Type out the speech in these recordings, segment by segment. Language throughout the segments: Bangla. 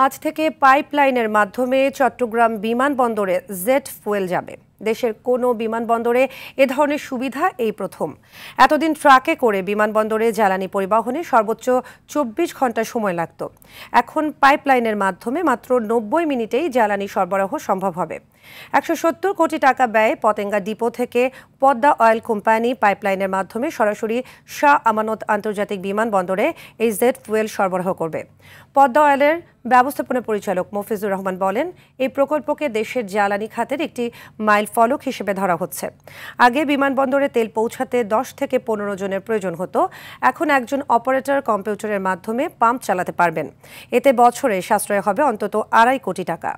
আজ থেকে পাইপলাইনের মাধ্যমে চট্টগ্রাম বিমানবন্দরে জেট ফুয়েল যাবে। দেশের কোনো বিমানবন্দরে এ ধরনের সুবিধা এই প্রথম। এতদিন ট্রাকে করে বিমানবন্দরে জ্বালানি পরিবহনে সর্বোচ্চ ২৪ ঘন্টা সময় লাগত। এখন পাইপলাইনের মাধ্যমে মাত্র ৯০ মিনিটেই জ্বালানি সরবরাহ সম্ভব হবে। ১৭০ কোটি টাকা ব্যয়ে পতেঙ্গা ডিপো থেকে পদ্মা অয়েল কোম্পানি পাইপলাইনের মাধ্যমে সরাসরি শাহ আমানত আন্তর্জাতিক বিমানবন্দরে এই জেট ফুয়েল সরবরাহ করবে। পদ্মা অয়েলের ব্যবস্থাপনা পরিচালক মফিজুর রহমান বলেন, এই প্রকল্পকে দেশের জ্বালানি খাতের একটি মাইল ফলক হিসেবে ধরা হচ্ছে। আগে বিমানবন্দরে তেল পৌঁছাতে ১০ থেকে ১৫ জনের প্রয়োজন হতো। এখন একজন অপারেটর কম্পিউটারের মাধ্যমে পাম্প চালাতে পারবেন। এতে বছরে সাশ্রয় হবে অন্তত ২.৫ কোটি টাকা।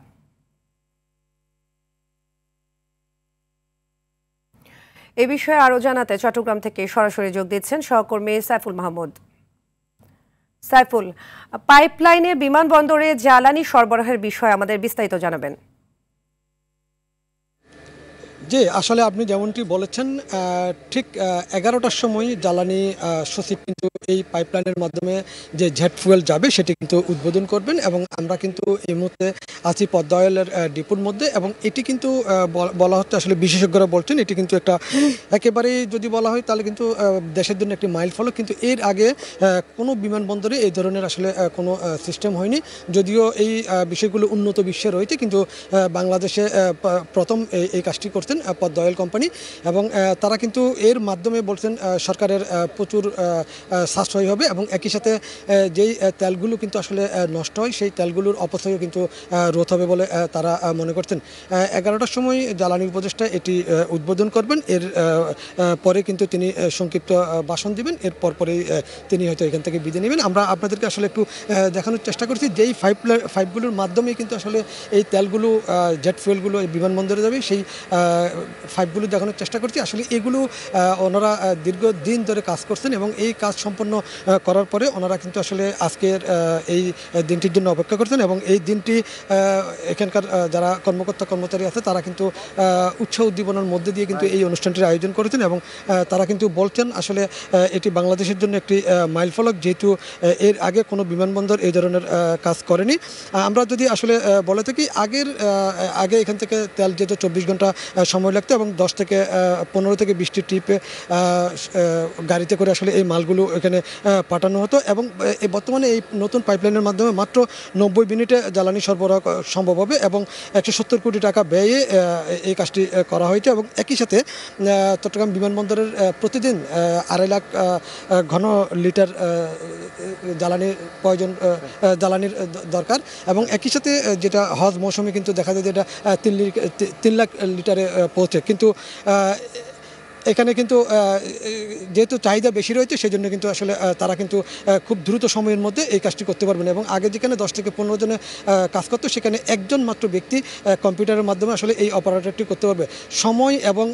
এ বিষয়ে আরও জানাতে চট্টগ্রাম থেকে সরাসরি যোগ দিচ্ছেন সহকর্মী সাইফুল মাহমুদ। সাইফুল, পাইপলাইনে বিমানবন্দরে জ্বালানি সরবরাহের বিষয়ে আমাদের বিস্তারিত জানাবেন। জি, আসলে আপনি যেমনটি বলেছেন, ঠিক ১১টার সময় জ্বালানি সচিব কিন্তু এই পাইপলাইনের মাধ্যমে যে জেট ফুয়েল যাবে সেটি কিন্তু উদ্বোধন করবেন। এবং আমরা কিন্তু এই মুহূর্তে আছি পদ্মা অয়েলের ডিপোর মধ্যে। এবং এটি কিন্তু বলা হচ্ছে, আসলে বিশেষজ্ঞরা বলছেন এটি কিন্তু একটা একেবারেই যদি বলা হয় তাহলে কিন্তু দেশের জন্য একটি মাইল ফলক। কিন্তু এর আগে কোনো বিমানবন্দরে এই ধরনের আসলে কোনো সিস্টেম হয়নি। যদিও এই বিষয়গুলো উন্নত বিশ্বে রয়েছে, কিন্তু বাংলাদেশে প্রথম এই কাজটি করছেন পদ্মা অয়েল কোম্পানি। এবং তারা কিন্তু এর মাধ্যমে বলছেন সরকারের প্রচুর সাশ্রয় হবে। এবং একই সাথে যেই তেলগুলো কিন্তু আসলে নষ্ট হয় সেই তেলগুলোর অপচয়ও কিন্তু রোধ হবে বলে তারা মনে করছেন। ১১টার সময় জ্বালানি উপদেষ্টা এটি উদ্বোধন করবেন। এর পরে কিন্তু তিনি সংক্ষিপ্ত ভাষণ দিবেন। এর পরেই তিনি হয়তো এখান থেকে বিদায় নেবেন। আমরা আপনাদেরকে আসলে একটু দেখানোর চেষ্টা করছি যেই পাইপগুলোর মাধ্যমে কিন্তু আসলে এই তেলগুলো জেট ফুয়েলগুলো এই বিমানবন্দরে যাবে, সেই পাইপগুলো দেখানোর চেষ্টা করছি। আসলে এগুলো ওনারা দীর্ঘদিন ধরে কাজ করছেন এবং এই কাজ সম্পন্ন করার পরে ওনারা কিন্তু আসলে আজকের এই দিনটির জন্য অপেক্ষা করছেন। এবং এই দিনটি এখানকার যারা কর্মচারী আছে তারা কিন্তু উৎসাহ উদ্দীপনার মধ্যে দিয়ে কিন্তু এই অনুষ্ঠানটির আয়োজন করেছেন। এবং তারা কিন্তু বলছেন আসলে এটি বাংলাদেশের জন্য একটি মাইলফলক, যেহেতু এর আগে কোনো বিমানবন্দর এই ধরনের কাজ করেনি। আমরা যদি আসলে বলে থাকি, আগে এখান থেকে তেল যেহেতু ২৪ ঘন্টা সময় লাগতো এবং ১০ থেকে ১৫ থেকে ২০টি ট্রিপে গাড়িতে করে আসলে এই মালগুলো এখানে পাঠানো হতো। এবং বর্তমানে এই নতুন পাইপলাইনের মাধ্যমে মাত্র ৯০ মিনিটে জ্বালানি সরবরাহ সম্ভব হবে। এবং ১৭০ কোটি টাকা ব্যয়ে এই কাজটি করা হয়েছে। এবং একই সাথে চট্টগ্রাম বিমানবন্দরের প্রতিদিন ২.৫ লাখ ঘন লিটার জ্বালানির দরকার। এবং একই সাথে যেটা হজ মৌসুমে কিন্তু দেখা যায় যেটা ৩ লাখ লিটারে পৌঁছে। কিন্তু এখানে কিন্তু যেহেতু চাহিদা বেশি রয়েছে সেই জন্য কিন্তু আসলে তারা কিন্তু খুব দ্রুত সময়ের মধ্যে এই কাজটি করতে পারবেন। এবং আগে যেখানে ১০ থেকে ১৫ জনে কাজ করতো সেখানে একজন মাত্র ব্যক্তি কম্পিউটারের মাধ্যমে আসলে এই অপারেটরটি করতে পারবে। সময় এবং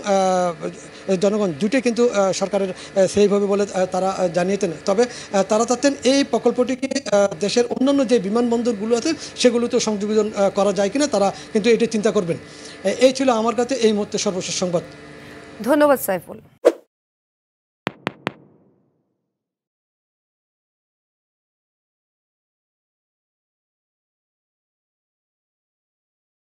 জনগণ দুটোই কিন্তু সরকারের সেইভাবে বলে তারা জানিয়েছেন। তবে তারা চাচ্ছেন এই প্রকল্পটিকে দেশের অন্যান্য যে বিমানবন্দরগুলো আছে সেগুলোতেও সংযোজন করা যায় কিনা, তারা কিন্তু এটি চিন্তা করবেন। এই ছিল আমার কাছে এই মুহূর্তে সর্বশেষ সংবাদ। ধন্যবাদ সাইফুল।